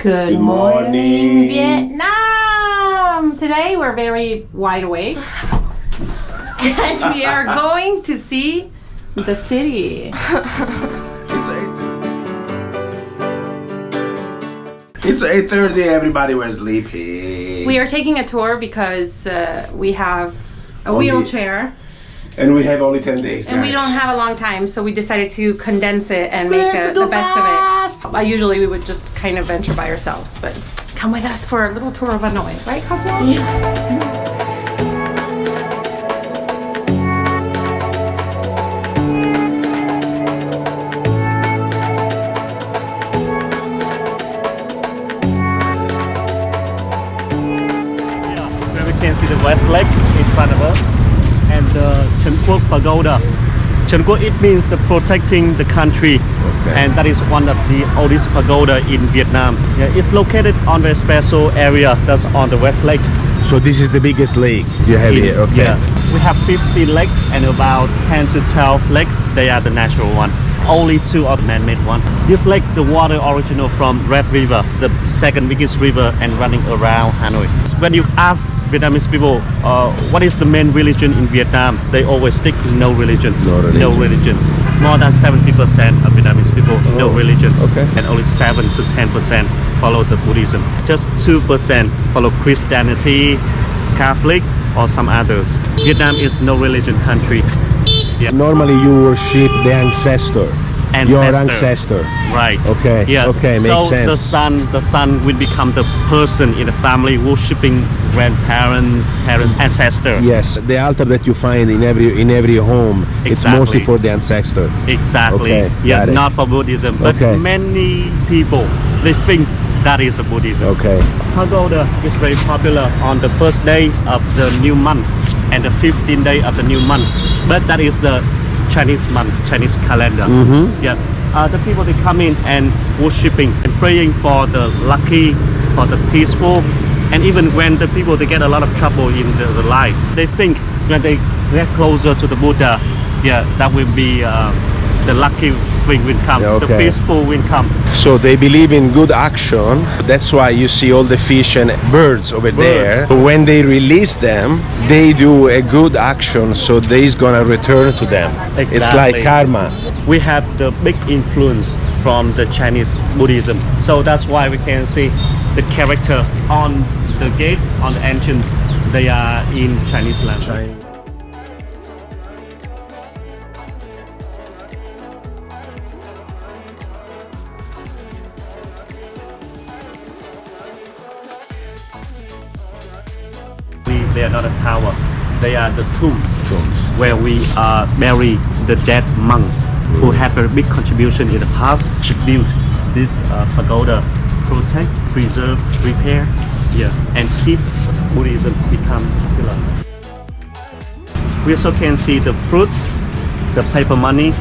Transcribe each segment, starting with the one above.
Good morning, Vietnam! Today we're very wide awake and we are going to see the city. It's 8:30, everybody was sleeping. We are taking a tour because we have a wheelchair. And we have only 10 days, and guys. we don't have a long time, so we decided to condense it and make the best of it. Usually we would just kind of venture by ourselves, but come with us for a little tour of Hanoi. Right, Cosmo? Yeah. Where we can see the West Lake in front of us and the Pagoda. It means the protecting the country, and that is one of the oldest pagoda in Vietnam. Yeah, it's located on the special area that's on the West Lake. So this is the biggest lake you have here, okay? Yeah, we have 50 lakes and about 10 to 12 lakes. They are the natural one. Only 2 are man-made one. This lake, the water original from Red River, the second biggest river and running around Hanoi. When you ask Vietnamese people what is the main religion in Vietnam, they always stick no religion. No religion. More than 70% of Vietnamese people no religions, and only 7 to 10% follow the Buddhism. Just 2% follow Christianity, Catholic, or some others. Vietnam is no religion country. Yeah. Normally you worship the ancestor. Your ancestor. Right. Okay. Yeah. Okay, makes sense. So the son will become the person in the family worshipping grandparents, parents, ancestor. Yes, the altar that you find in every home, it's mostly for the ancestor. Exactly. Okay, yeah, not for Buddhism, but many people they think that is a Buddhism. Okay. Pagoda is very popular on the first day of the new month and the 15th day of the new month. But that is the Chinese month, Chinese calendar. Yeah. The people they come in and worshipping and praying for the lucky, for the peaceful, and even when the people they get a lot of trouble in the life, they think when they get closer to the Buddha, yeah, that will be the lucky thing will come, the peaceful will come. So they believe in good action. That's why you see all the fish and birds over there. When they release them, they do a good action, so they is gonna return to them. Exactly. It's like karma. We have the big influence from the Chinese Buddhism, so that's why we can see the character on the gate, on the entrance. They are in Chinese language. They are not a tower, they are the tombs where we bury the dead monks who had a big contribution in the past to build this pagoda, protect, preserve, repair, and keep Buddhism become popular. We also can see the fruit, the paper money,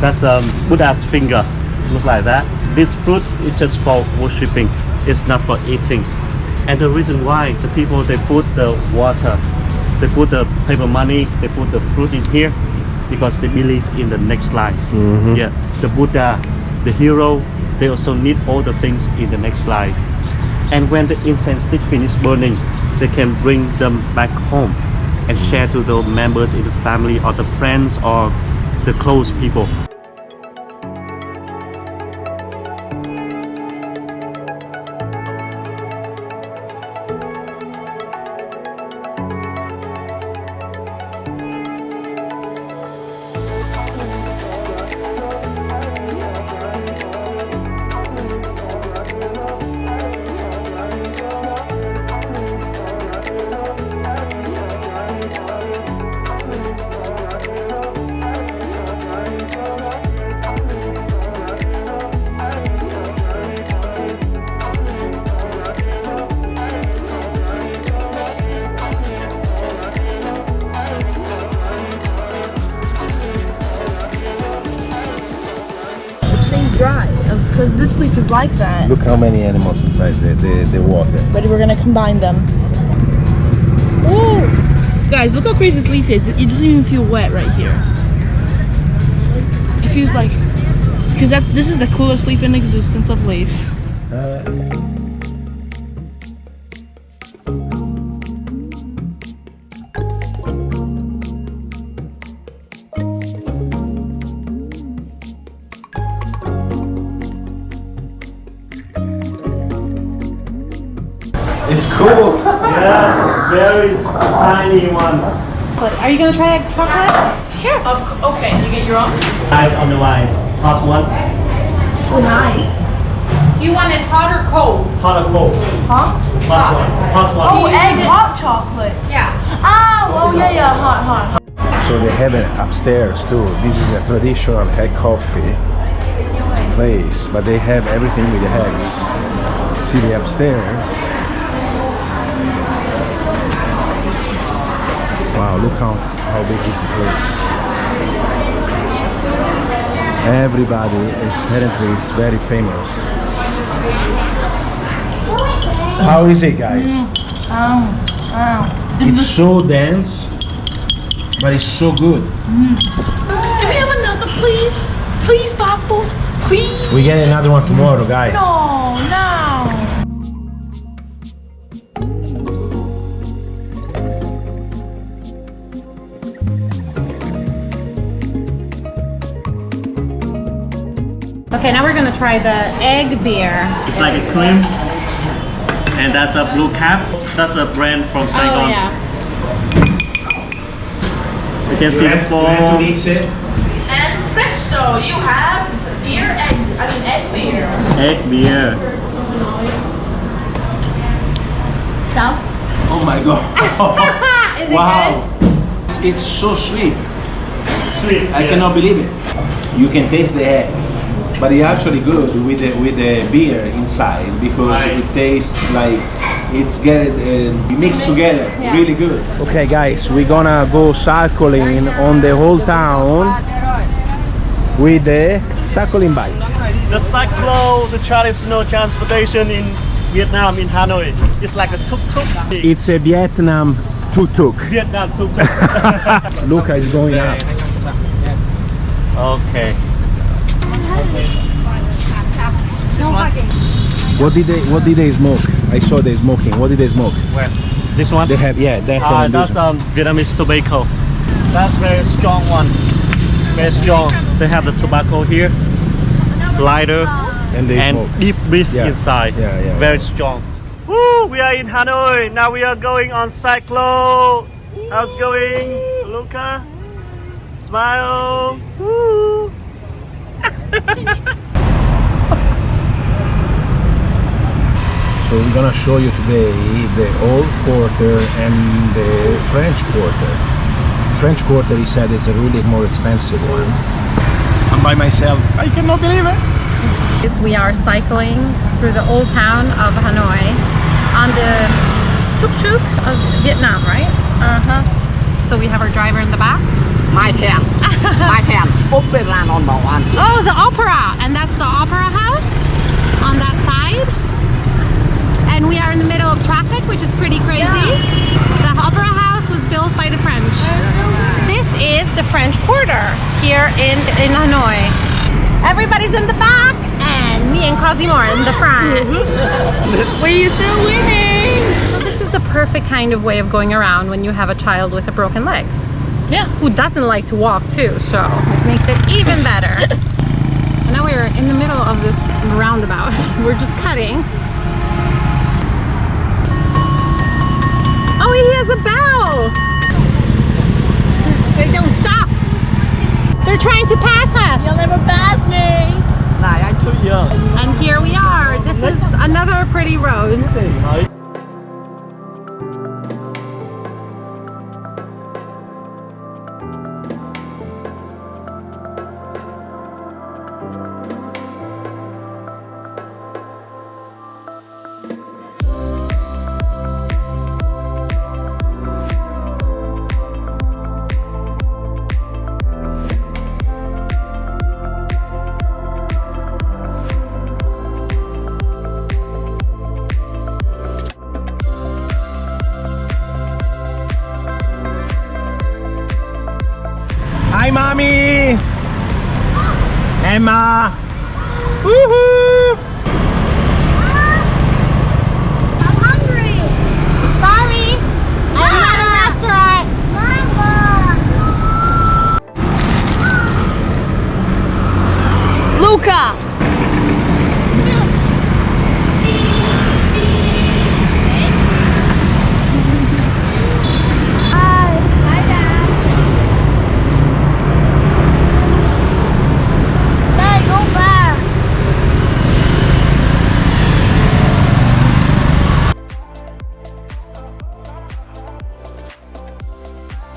that's Buddha's finger, look like that. This fruit is just for worshipping, it's not for eating. And the reason why the people they put the water, they put the paper money, they put the fruit in here because they believe in the next life. Yeah, the Buddha, the hero, they also need all the things in the next life. And when the incense stick finish burning, they can bring them back home and share to the members in the family or the friends or the close people. Dry because this leaf is like that. Look how many animals inside the water. Ready, we're gonna combine them. Oh, guys, look how crazy this leaf is. It doesn't even feel wet right here. It feels like, because this is the coolest leaf in existence of leaves. It's cool. Yeah, very tiny one. Are you gonna try chocolate? Sure. Okay, you get your own? Ice on the ice. Hot one. Oh, nice. You want it hot or cold? Hot or cold? Hot? Hot one. Hot one. Oh, egg hot chocolate. Yeah. Oh, yeah, hot. So they have it upstairs too. This is a traditional egg coffee place, but they have everything with the eggs. See the upstairs. Wow, look how big is the place. Everybody is apparently it's very famous. How is it, guys? It's so dense, but it's so good. Can we have another, please? Please, Papo. Please. We get another one tomorrow, guys. No. Okay, now we're gonna try the egg beer. It's like a cream. And that's a blue cap. That's a brand from Saigon. Oh yeah. You can see the foam. mix it. And presto, you have egg beer. Egg beer. So? Oh my god. Is it Wow. It's so sweet. Sweet. I cannot believe it. You can taste the egg, but it's actually good with the beer inside because Right. it tastes like it's mixed together. Yeah. Really good. Okay, guys, we're gonna go cycling on the whole town with the cycling bike. The cyclo, the traditional transportation in Vietnam, in Hanoi. It's like a tuk-tuk. It's a Vietnam tuk-tuk. Vietnam tuk-tuk. Luca is going up. Okay. This one? What did they smoke? I saw they smoking. What did they smoke? Where? This one? They have that one. and That's this one. Vietnamese tobacco. That's very strong one. Very strong. They have the tobacco here, lighter, And they and smoke. deep breath Yeah. inside. Yeah. Very strong. Woo! We are in Hanoi. Now we are going on cyclo. How's it going, Luca? Smile. Woo! So we're gonna show you today the old quarter and the French quarter. French quarter, he said, it's a really more expensive one. I'm by myself. I cannot believe it. We are cycling through the old town of Hanoi on the tuk-tuk of Vietnam, right? So we have our driver in the back. My pen. Opera number one. Oh, the opera! And that's the opera house on that side. And we are in the middle of traffic, which is pretty crazy. The opera house was built by the French. This is the French Quarter here in Hanoi. Everybody's in the back, and me and Cosimo are in the front. We're still winning. So this is the perfect kind of way of going around when you have a child with a broken leg. Yeah. Who doesn't like to walk too, so it makes it even better. And now we're in the middle of this roundabout. We're just cutting. Oh, he has a bell! They don't stop! They're trying to pass us! You'll never pass me. And here we are! This is another pretty road.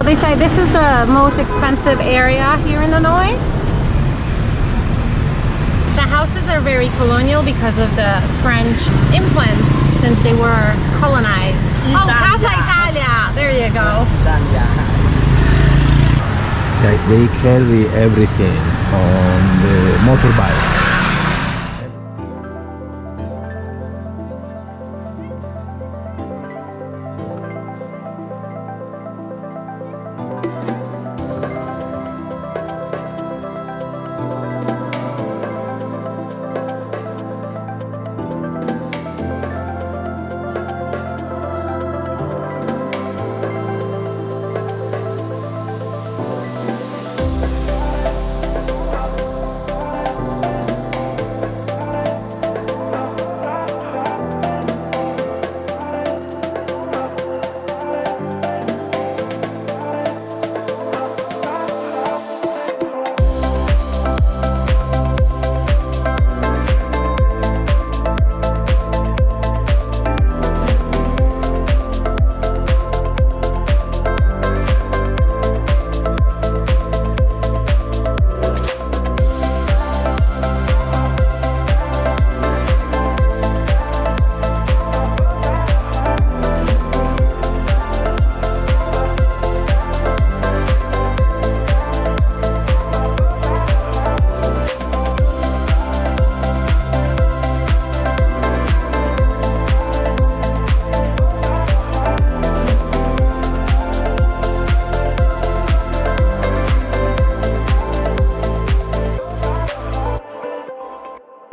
They say this is the most expensive area here in Hanoi. The houses are very colonial because of the French influence since they were colonized. Oh, Casa Italia! There you go. Guys, they carry everything on the motorbike.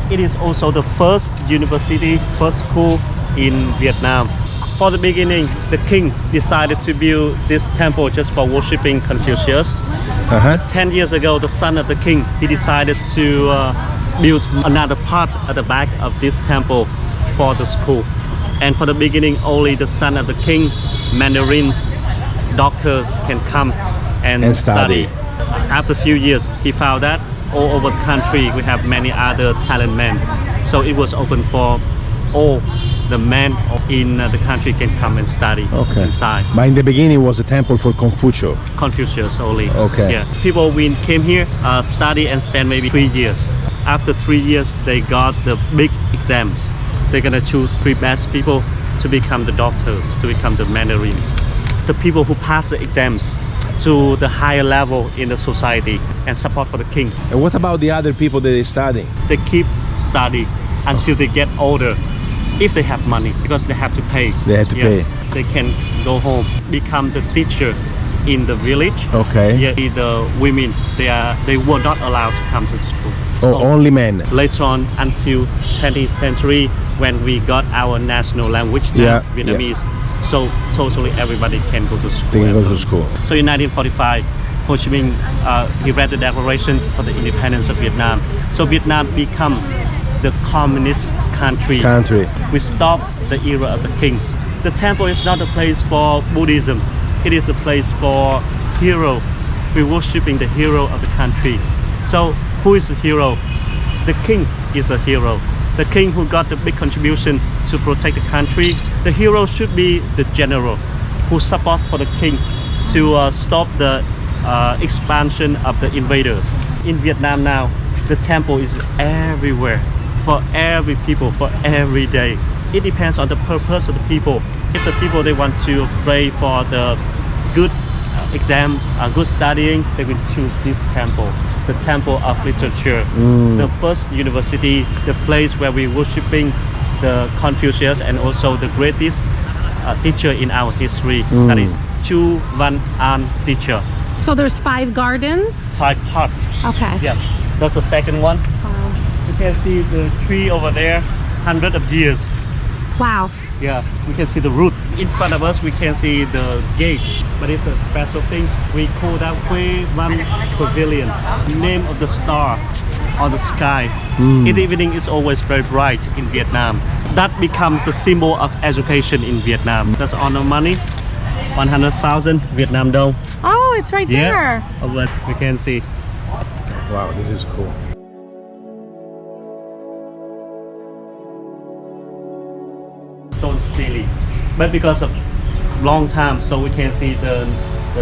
It is also the first university, first school in Vietnam. For the beginning, the king decided to build this temple just for worshipping Confucius. 10 years ago, the son of the king, he decided to build another part at the back of this temple for the school. And for the beginning, only the son of the king, Mandarins, doctors can come and study. After a few years, he found that all over the country we have many other talented men. So it was open for all the men in the country can come and study inside. But in the beginning it was a temple for Confucius only. Okay. Yeah. People came here, study and spend maybe 3 years. After 3 years, they got the big exams. They're gonna choose 3 best people to become the doctors, to become the Mandarins. The people who pass the exams to the higher level in the society and support for the king. And what about the other people that they study? They keep studying until they get older, if they have money, because they have to pay. They have to pay. They can go home, become the teacher in the village. Okay. Yeah, the women, they were not allowed to come to school. Oh, only men. Later on, until 20th century, when we got our national language now, Vietnamese. So totally everybody can go to school. They can go to school. So in 1945, Ho Chi Minh, he read the declaration for the independence of Vietnam. So Vietnam becomes the communist country. We stop the era of the king. The temple is not a place for Buddhism. It is a place for hero. We're worshipping the hero of the country. So who is the hero? The king is the hero. The king who got the big contribution to protect the country. The hero should be the general who support for the king to stop the expansion of the invaders. In Vietnam now, the temple is everywhere for every people, for every day. It depends on the purpose of the people. If the people they want to pray for the good exams, good studying, they will choose this temple. The temple of literature, the first university, the place where we're worshipping the Confucius and also the greatest teacher in our history, that is Chu Van An teacher. So there's 5 gardens? 5 parts. Okay. Yeah, that's the second one. Wow. You can see the tree over there, hundreds of years. Wow. Yeah, we can see the root. In front of us, we can see the gate, but it's a special thing. We call that Quay Van Pavilion, name of the star on the sky. In the evening, it's always very bright in Vietnam. That becomes the symbol of education in Vietnam. That's honor money, 100,000 Vietnam dong. Oh, it's right there. Over we can see. Wow, this is cool. Stone steely, but because of long time, so we can see the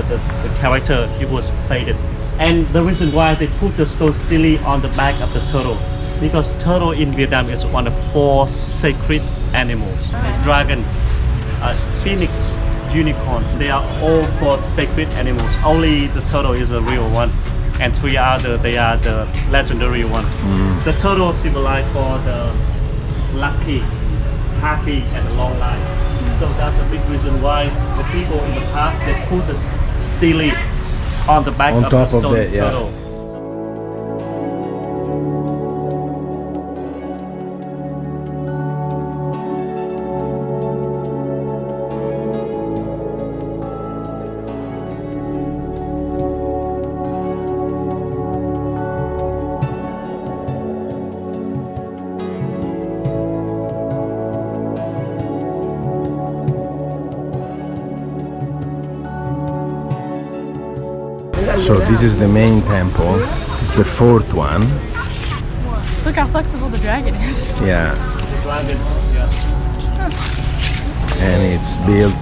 the character, it was faded. And the reason why they put the stone stele on the back of the turtle, because turtle in Vietnam is one of 4 sacred animals. The dragon, phoenix, unicorn, they are all 4 sacred animals. Only the turtle is a real one, and 3 other, they are the legendary one. The turtle symbolize for the lucky, happy, and long life. So that's a big reason why the people in the past, they put the stele on the back On of top the of stone that, yeah. turtle. So this is the main temple. It's the 4th one. Look how flexible the dragon is. Yeah, The dragon, yeah. and it's built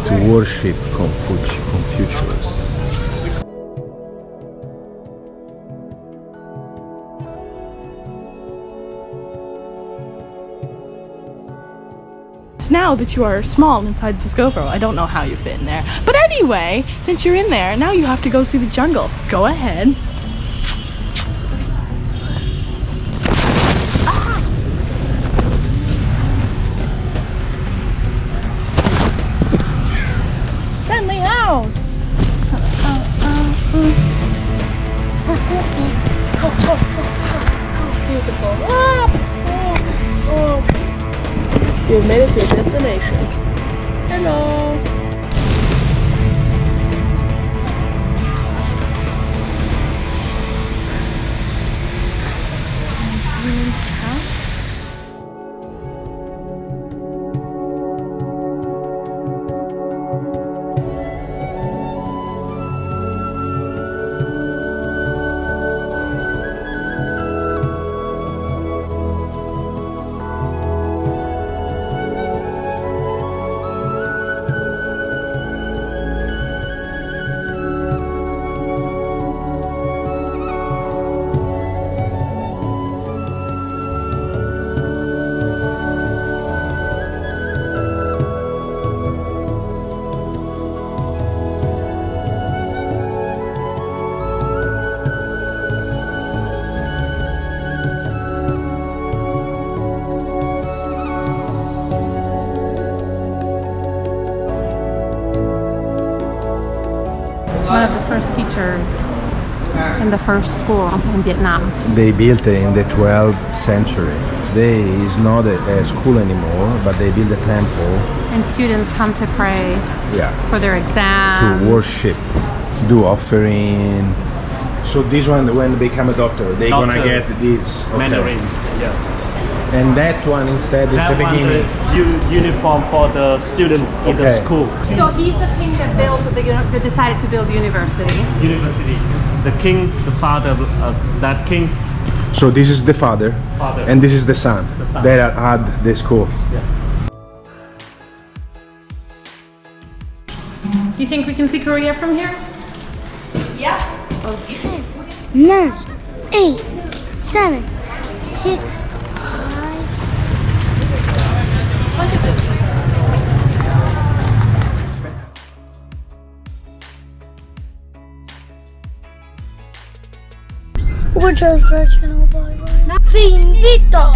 to worship Confucius. Now that you are small inside this GoPro, I don't know how you fit in there. But anyway, since you're in there, now you have to go see the jungle. Go ahead. Ah! Friendly house. Beautiful. You've made it to your destination. Hello. One of the first teachers in the first school in Vietnam. They built it in the 12th century. Today is not a school anymore, but they built a temple. And students come to pray Yeah. for their exams. To worship, do offering. So this one, when they become a doctor, they're gonna Doctors. get this. Okay. Mandarins, yeah. And that one instead at That the one, beginning. the uniform for the students in the Okay. school. So he's the king that decided to build university. University. The king, the father of that king. So this is the father, Father. and this is the son. The son. That had the school. Do you think we can see Korea from here? 9, 8, 7, 6, 5. We're just original, bye bye. Finito!